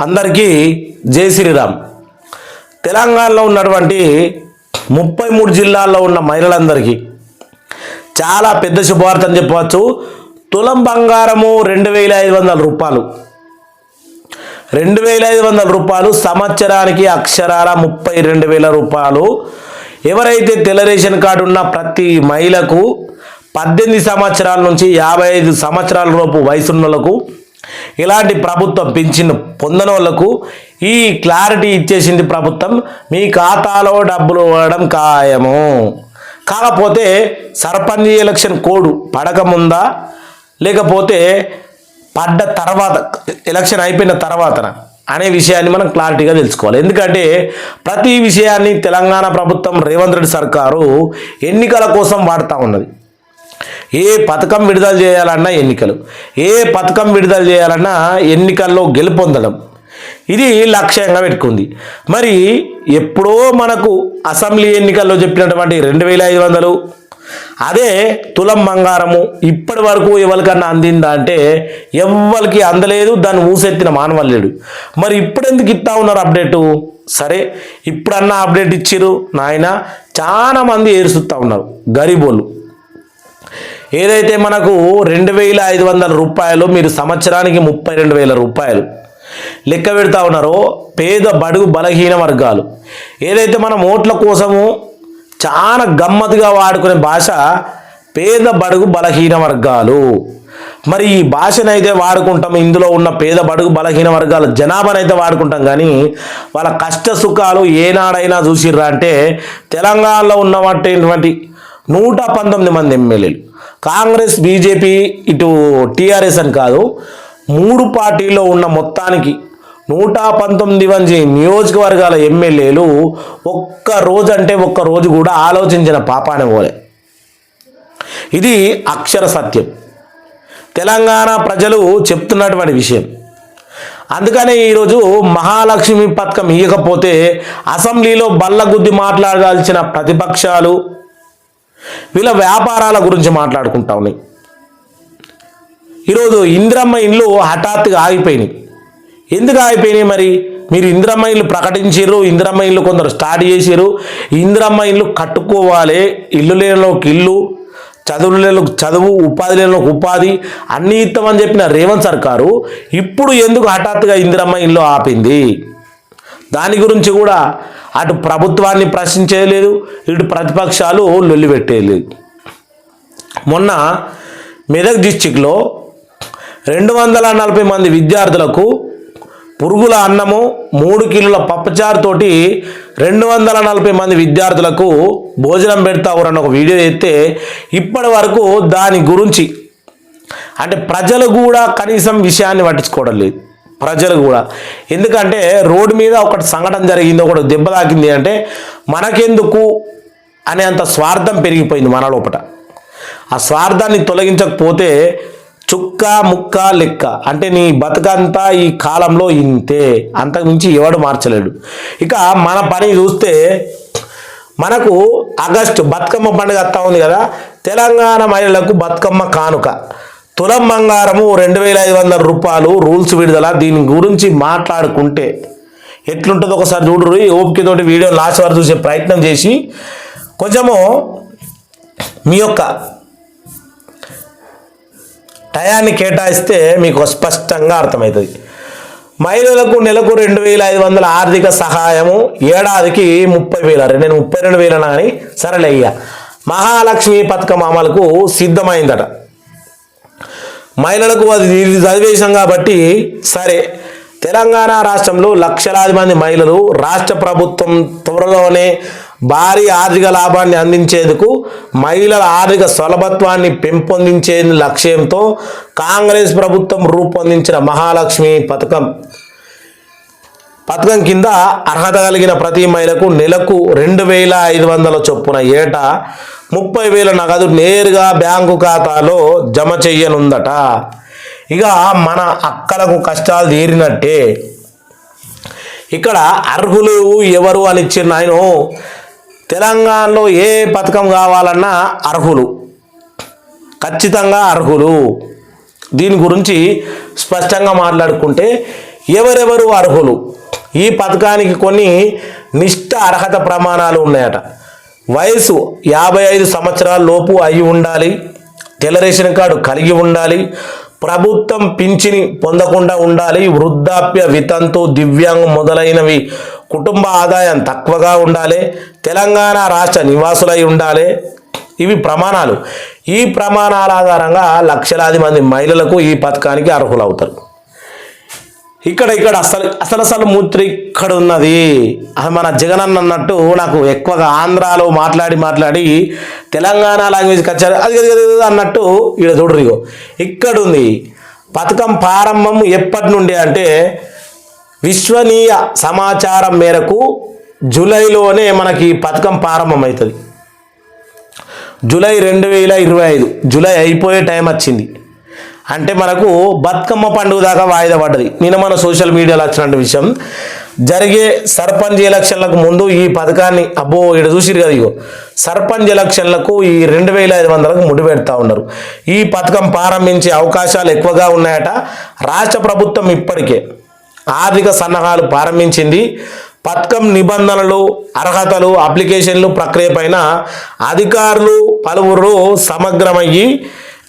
అందరికీ జై శ్రీరామ్. తెలంగాణలో ఉన్నటువంటి 33 జిల్లాల్లో ఉన్న మహిళలందరికీ చాలా పెద్ద శుభవార్త అని చెప్పవచ్చు. తులం బంగారము 2500 రూపాయలు, 2500 రూపాయలు సంవత్సరానికి అక్షరాల 32,000 రూపాయలు. ఎవరైతే తెల్ల రేషన్ కార్డు ఉన్న ప్రతి మహిళకు 18 సంవత్సరాల నుంచి 55 సంవత్సరాల లోపు వయసున్నోళ్లకు ఇలాంటి ప్రభుత్వం పింఛన్ పొందని వాళ్ళకు ఈ క్లారిటీ ఇచ్చేసింది ప్రభుత్వం. మీ ఖాతాలో డబ్బులు ఇవ్వడం ఖాయము. కాకపోతే సర్పంచ్ ఎలక్షన్ కోడ్ పడకముందా లేకపోతే పడ్డ తర్వాత ఎలక్షన్ అయిపోయిన తర్వాత అనే విషయాన్ని మనం క్లారిటీగా తెలుసుకోవాలి. ఎందుకంటే ప్రతి విషయాన్ని తెలంగాణ ప్రభుత్వం రేవంత్ రెడ్డి సర్కారు ఎన్నికల కోసం వాడుతూ ఉన్నది. ఏ పథకం విడుదల చేయాలన్నా ఎన్నికలు, ఏ పథకం విడుదల చేయాలన్నా ఎన్నికల్లో గెలుపొందడం, ఇది లక్ష్యంగా పెట్టుకుంది. మరి ఎప్పుడో మనకు అసెంబ్లీ ఎన్నికల్లో చెప్పినటువంటి 2500 అదే తులం బంగారము ఇప్పటి వరకు ఎవరికన్నా అందిందా అంటే ఎవ్వరికి అందలేదు. దాన్ని ఊసెత్తిన మానవం లేడు. మరి ఇప్పుడు ఎందుకు ఇస్తా ఉన్నారు అప్డేటు? సరే, ఇప్పుడన్నా అప్డేట్ ఇచ్చిర్రు నాయన. చాలా మంది ఏరుస్తూ ఉన్నారు గరీబోళ్ళు. ఏదైతే మనకు 2500 రూపాయలు మీరు సంవత్సరానికి 32,000 రూపాయలు లెక్క పెడతా ఉన్నారో పేద బడుగు బలహీన వర్గాలు. ఏదైతే మనం ఓట్ల కోసము చాలా గమ్మత్తుగా వాడుకునే భాష పేద బడుగు బలహీన వర్గాలు. మరి ఈ భాషనైతే వాడుకుంటాం, ఇందులో ఉన్న పేద బడుగు బలహీన వర్గాల జనాభానైతే వాడుకుంటాం, కానీ వాళ్ళ కష్ట సుఖాలు ఏనాడైనా చూసిర్రా అంటే తెలంగాణలో ఉన్నటువంటి 119 మంది ఎమ్మెల్యేలు, కాంగ్రెస్ బీజేపీ ఇటు టీఆర్ఎస్ అని కాదు, 3 పార్టీల్లో ఉన్న మొత్తానికి 119 మంది నియోజకవర్గాల ఎమ్మెల్యేలు ఒక్క రోజు కూడా ఆలోచించిన పాపానే పోలే. ఇది అక్షర సత్యం, తెలంగాణ ప్రజలు చెప్తున్నటువంటి విషయం. అందుకనే ఈరోజు మహాలక్ష్మి పథకం ఇవ్వకపోతే అసెంబ్లీలో బల్లగుద్ది మాట్లాడాల్సిన ప్రతిపక్షాలు వీళ్ళ వ్యాపారాల గురించి మాట్లాడుకుంటా ఉన్నాయి. ఈరోజు ఇందిరమ్మ ఇల్లు హఠాత్తుగా ఆగిపోయినాయి. ఎందుకు ఆగిపోయినాయి? మరి మీరు ఇందిరమ్మ ఇల్లు ప్రకటించారు, ఇందిరమ్మ ఇల్లు కొందరు స్టార్ట్ చేసారు, ఇందిరమ్మ ఇల్లు కట్టుకోవాలి, ఇల్లు లేనిలోకి ఇల్లు, చదువు లేనిలోకి చదువు, ఉపాధి లేనిలోకి ఉపాధి అన్నీ ఇస్తామని చెప్పిన రేవంత్ సర్కారు ఇప్పుడు ఎందుకు హఠాత్తుగా ఇందిరమ్మ ఇల్లు ఆపింది? దాని గురించి కూడా అటు ప్రభుత్వాన్ని ప్రశ్నించలేదు, ఇటు ప్రతిపక్షాలు లొల్లి పెట్టేయలేదు. మొన్న మెదక్ డిస్టిక్లో 240 మంది విద్యార్థులకు పురుగుల అన్నము 3 కిలోల పప్పుచారుతోటి 240 మంది విద్యార్థులకు భోజనం పెడతావురని ఒక వీడియో చేస్తే ఇప్పటి వరకు దాని గురించి అంటే ప్రజలు కూడా కనీసం విషయాన్ని పట్టించుకోవడం లేదు. ప్రజలు కూడా ఎందుకంటే రోడ్డు మీద ఒకటి సంఘటన జరిగింది, ఒకటి దెబ్బ తాకింది అంటే మనకెందుకు అనే అంత స్వార్థం పెరిగిపోయింది మన లోపల. ఆ స్వార్థాన్ని తొలగించకపోతే చుక్క ముక్క లెక్క అంటే నీ బతుకంతా ఈ కాలంలో ఇంతే, అంతకుమించి ఎవడు మార్చలేడు. ఇక మన పని చూస్తే మనకు ఆగస్టు బతుకమ్మ పండుగ వస్తూ ఉంది కదా, తెలంగాణ మహిళలకు బతుకమ్మ కానుక తులం బంగారము 2500 రూపాయలు రూల్స్ విడుదల. దీని గురించి మాట్లాడుకుంటే ఎట్లుంటుందో ఒకసారి చూడరు. ఓపికతోటి వీడియో లాస్ట్ వరకు చూసే ప్రయత్నం చేసి కొంచెము మీ యొక్క టయాన్ని కేటాయిస్తే మీకు స్పష్టంగా అర్థమవుతుంది. మహిళలకు నెలకు 2500 ఆర్థిక సహాయము, ఏడాదికి 30,000. నేను 32,000 అని సరేలే అయ్యా. మహాలక్ష్మి పథకం అమలుకు సిద్ధమైందట. మహిళలకు అది చదివేశాం కాబట్టి సరే. తెలంగాణ రాష్ట్రంలో లక్షలాది మంది మహిళలు రాష్ట్ర ప్రభుత్వం త్వరలోనే భారీ ఆర్థిక లాభాన్ని అందించేందుకు మహిళల ఆర్థిక సులభత్వాన్ని పెంపొందించే లక్ష్యంతో కాంగ్రెస్ ప్రభుత్వం రూపొందించిన మహాలక్ష్మి పథకం కింద అర్హత కలిగిన ప్రతి మహిళకు నెలకు 2,500 చొప్పున ఏటా 30,000 నగదు నేరుగా బ్యాంకు ఖాతాలో జమ చెయ్యనుందట. ఇక మన అక్కలకు కష్టాలు తీరినట్టే. ఇక్కడ అర్హులు ఎవరు అని ఇచ్చిన ఆయన తెలంగాణలో ఏ పథకం కావాలన్నా అర్హులు, ఖచ్చితంగా అర్హులు. దీని గురించి స్పష్టంగా మాట్లాడుకుంటే ఎవరెవరు అర్హులు? ఈ పథకానికి కొన్ని నిష్ఠ అర్హత ప్రమాణాలు ఉన్నాయట. వయసు 55 సంవత్సరాల లోపు అయి ఉండాలి, తెల్ల రేషన్ కార్డు కలిగి ఉండాలి, ప్రభుత్వం పింఛని పొందకుండా ఉండాలి, వృద్ధాప్య, వితంతు, దివ్యాంగం మొదలైనవి కుటుంబ ఆదాయం తక్కువగా ఉండాలి, తెలంగాణ రాష్ట్ర నివాసులై ఉండాలి. ఇవి ప్రమాణాలు. ఈ ప్రమాణాల ఆధారంగా లక్షలాది మంది మహిళలకు ఈ పథకానికి అర్హులవుతారు. ఇక్కడ అసలు మూత్రి ఇక్కడ ఉన్నది. మన జగన్ అన్నట్టు నాకు ఎక్కువగా ఆంధ్రాలో మాట్లాడి తెలంగాణ లాంగ్వేజ్కి వచ్చారు అది అన్నట్టు ఇక్కడ చూడరు. ఇక్కడుంది పథకం ప్రారంభం ఎప్పటి నుండి అంటే విశ్వనీయ సమాచారం మేరకు జూలైలోనే మనకి పథకం ప్రారంభమవుతుంది. జూలై 2025 జూలై అయిపోయే టైం వచ్చింది. అంటే మనకు బతుకమ్మ పండుగ దాకా వాయిదా పడ్డది. నిన్న మన సోషల్ మీడియాలో వచ్చిన విషయం జరిగే సర్పంచ్ ఎలక్షన్లకు ముందు ఈ పథకాన్ని ఇక్కడ చూసిరు కదా, ఇగో సర్పంచ్ ఎలక్షన్లకు ఈ 2500కు ముడిపెడతా ఉన్నారు. ఈ పథకం ప్రారంభించే అవకాశాలు ఎక్కువగా ఉన్నాయట. రాష్ట్ర ప్రభుత్వం ఇప్పటికే ఆర్థిక సన్నాహాలు ప్రారంభించింది. పథకం నిబంధనలు, అర్హతలు, అప్లికేషన్లు ప్రక్రియ పైన అధికారులు పలువురు సమగ్రమయ్యి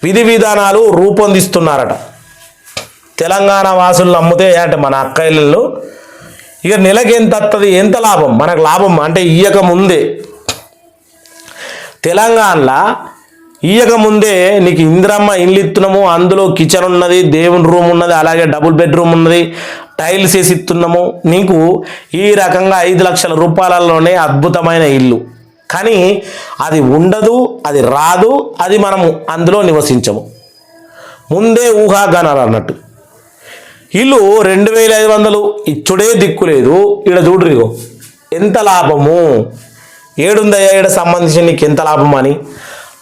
విధి విధానాలు రూపొందిస్తున్నారట. తెలంగాణ వాసులు నమ్మితే అంటే మన అక్కయ్యలు ఇక నెలకి ఎంత వస్తుంది, ఎంత లాభం, మనకు లాభం అంటే ఇయ్యక ముందే తెలంగాణలో ఇయ్యక ముందే నీకు ఇందిరమ్మ ఇల్లు ఇస్తున్నాము, అందులో కిచెన్ ఉన్నది, దేవుని రూమ్ ఉన్నది, అలాగే డబుల్ బెడ్రూమ్ ఉన్నది, టైల్స్ వేసి ఇస్తున్నాము. నీకు ఈ రకంగా 5 లక్షల రూపాయలలోనే అద్భుతమైన ఇల్లు. కానీ అది ఉండదు, అది రాదు, అది మనము అందులో నివసించము. ముందే ఊహాగానాలు అన్నట్టు. ఇల్లు 2500 ఇచ్చుడే దిక్కులేదు. ఇక్కడ చూడ్రిగో ఎంత లాభము, ఏడుందయ్యా ఇక్కడ సంబంధించి నీకు ఎంత లాభం అని.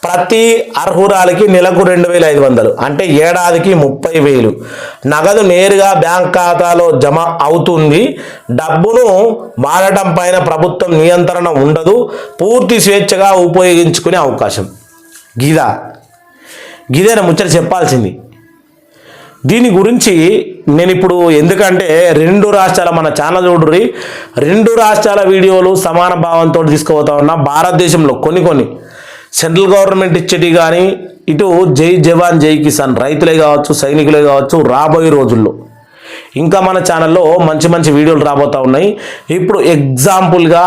ప్రతి అర్హురాలికి నెలకు 2500 అంటే ఏడాదికి 30,000 నగదు నేరుగా బ్యాంక్ ఖాతాలో జమ అవుతుంది. డబ్బును వాడటం పైన ప్రభుత్వం నియంత్రణ ఉండదు. పూర్తి స్వేచ్ఛగా ఉపయోగించుకునే అవకాశం. గిదేనా ముచ్చట చెప్పాల్సింది. దీని గురించి నేను ఇప్పుడు ఎందుకంటే 2 రాష్ట్రాల మన ఛానల్ చూడుర్రి, 2 రాష్ట్రాల వీడియోలు సమాన భావంతో తీసుకుపోతా ఉన్నా. భారతదేశంలో కొన్ని సెంట్రల్ గవర్నమెంట్ ఇచ్చేటి కానీ ఇటు జై జవాన్ జై కిసాన్ రైతులే కావచ్చు, సైనికులే కావచ్చు, రాబోయే రోజుల్లో ఇంకా మన ఛానల్లో మంచి వీడియోలు రాబోతూ ఉన్నాయి. ఇప్పుడు ఎగ్జాంపుల్గా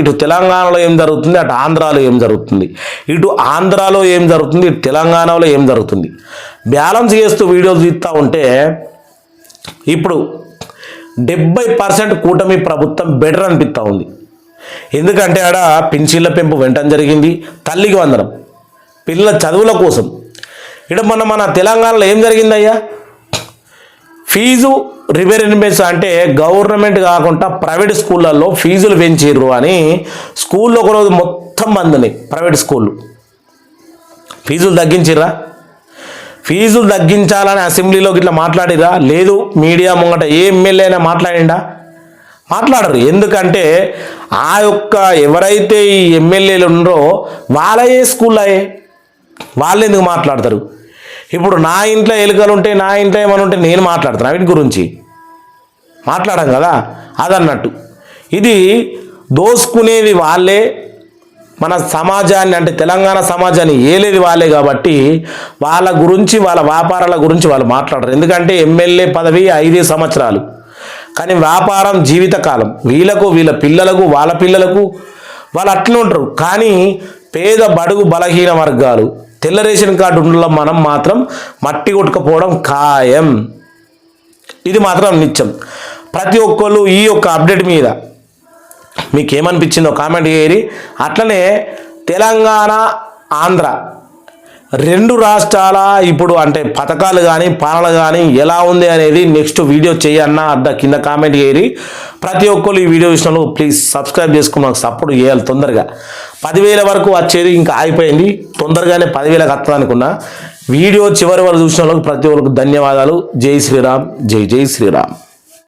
ఇటు తెలంగాణలో ఏం జరుగుతుంది, అటు ఆంధ్రాలో ఏం జరుగుతుంది, ఇటు ఆంధ్రాలో ఏం జరుగుతుంది, ఇటు తెలంగాణలో ఏం జరుగుతుంది బ్యాలెన్స్ చేస్తూ వీడియోలు తీస్తూ ఉంటే ఇప్పుడు 70% కూటమి ప్రభుత్వం బెటర్ అనిపిస్తూ ఉంది. ఎందుకంటే ఆడ పింఛన్ల పెంపు వెంటనే జరిగింది, తల్లికి వందనం, పిల్లల చదువుల కోసం. ఇక్కడ మన తెలంగాణలో ఏం జరిగిందయ్యా, ఫీజు రిబేరెన్బెన్స్ అంటే గవర్నమెంట్ కాకుండా ప్రైవేట్ స్కూళ్ళల్లో ఫీజులు పెంచిర్రు అని స్కూల్లో ఒకరోజు మొత్తం మందిని ప్రైవేట్ స్కూళ్ళు ఫీజులు తగ్గించిర్రా? ఫీజులు తగ్గించాలని అసెంబ్లీలోకి ఇట్లా మాట్లాడిరా? లేదు. మీడియా ముంగట ఏ ఎమ్మెల్యే అయినా మాట్లాడరు. ఎందుకంటే ఆ యొక్క ఎవరైతే ఈ ఎమ్మెల్యేలు ఉన్నారో వాళ్ళే స్కూల్లో వాళ్ళు ఎందుకు మాట్లాడతారు? ఇప్పుడు నా ఇంట్లో ఎలుకలు ఉంటే, నా ఇంట్లో ఏమైనా ఉంటే నేను మాట్లాడతాను, వీటి గురించి మాట్లాడం కదా. అదన్నట్టు ఇది దోసుకునేది వాళ్ళే, మన సమాజాన్ని అంటే తెలంగాణ సమాజాన్ని ఏలేది వాళ్ళే. కాబట్టి వాళ్ళ గురించి, వాళ్ళ వ్యాపారాల గురించి వాళ్ళు మాట్లాడరు. ఎందుకంటే ఎమ్మెల్యే పదవి 5 సంవత్సరాలు, కానీ వ్యాపారం జీవితకాలం. వీళ్ళకు, వీళ్ళ పిల్లలకు, వాళ్ళ పిల్లలకు వాళ్ళు అట్లనే ఉంటారు. కానీ పేద బడుగు బలహీన వర్గాలు, తెల్ల రేషన్ కార్డు ఉన్న మనం మాత్రం మట్టి కొట్టుకపోవడం ఖాయం. ఇది మాత్రం నిత్యం. ప్రతి ఒక్కళ్ళు ఈ యొక్క అప్డేట్ మీద మీకేమనిపించిందో కామెంట్ చేయరి. అట్లనే తెలంగాణ, ఆంధ్ర 2 రాష్ట్రాల ఇప్పుడు అంటే పథకాలు కానీ పాలన కానీ ఎలా ఉంది అనేది నెక్స్ట్ వీడియో చేయన్నా కింద కామెంట్ చేయరి. ప్రతి ఒక్కరు ఈ వీడియో చూసినప్పుడు ప్లీజ్ సబ్స్క్రైబ్ చేసుకుని మాకు సపోర్ట్ చేయాలి. తొందరగా 10,000 వరకు వచ్చేది ఇంకా ఆగిపోయింది. తొందరగానే 10,000కి వస్తుంది అనుకున్నా. వీడియో చివరి వరకు చూసిన వాళ్ళకి ప్రతి ఒక్కరికి ధన్యవాదాలు. జై శ్రీరామ్, జై శ్రీరామ్.